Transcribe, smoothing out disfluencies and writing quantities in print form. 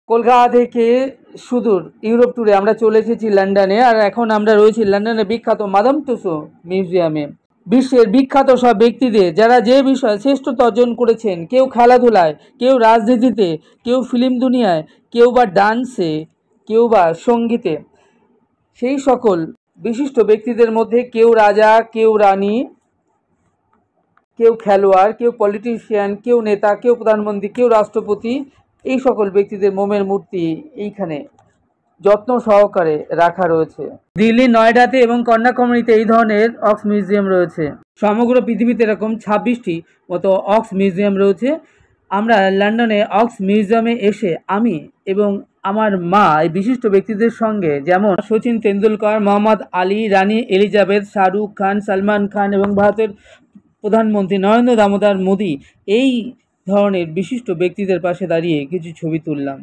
কলকাতা থেকে সুদূর ইউরোপ ট্যুরে আমরা চলে এসেছি লন্ডনে, আর এখন আমরা রয়েছি লন্ডনের বিখ্যাত মাদাম তুসো মিউজিয়ামে। বিশ্বের বিখ্যাত সব ব্যক্তিদের যারা যে বিষয়ে শ্রেষ্ঠতা অর্জন করেছেন, কেউ খেলাধুলায়, কেউ রাজনীতিতে, কেউ ফিল্ম দুনিয়ায়, কেউ বা ডান্সে, কেউ বা সঙ্গীতে, সেই সকল বিশিষ্ট ব্যক্তিদের মধ্যে কেউ রাজা, কেউ রানী, কেউ খেলোয়াড়, কেউ পলিটিশিয়ান, কেউ নেতা, কেউ প্রধানমন্ত্রী, কেউ রাষ্ট্রপতি, এই সকল ব্যক্তিদের মোমের মূর্তি এইখানে যত্ন সহকারে রাখা রয়েছে। দিল্লি, নয়ডাতে এবং কন্যাকুমারীতে এই ধরনের অক্স মিউজিয়াম রয়েছে। সমগ্র পৃথিবীতে এরকম 26টি মতো অক্স মিউজিয়াম রয়েছে। আমরা লন্ডনে অক্স মিউজিয়ামে এসে আমি এবং আমার মা এই বিশিষ্ট ব্যক্তিদের সঙ্গে, যেমন সচিন তেন্ডুলকর, মোহাম্মদ আলী, রানী এলিজাবেথ, শাহরুখ খান, সলমান খান এবং ভারতের প্রধানমন্ত্রী নরেন্দ্র দামোদর মোদী, এই ধরনের বিশিষ্ট ব্যক্তিদের পাশে দাঁড়িয়ে কিছু ছবি তুললাম।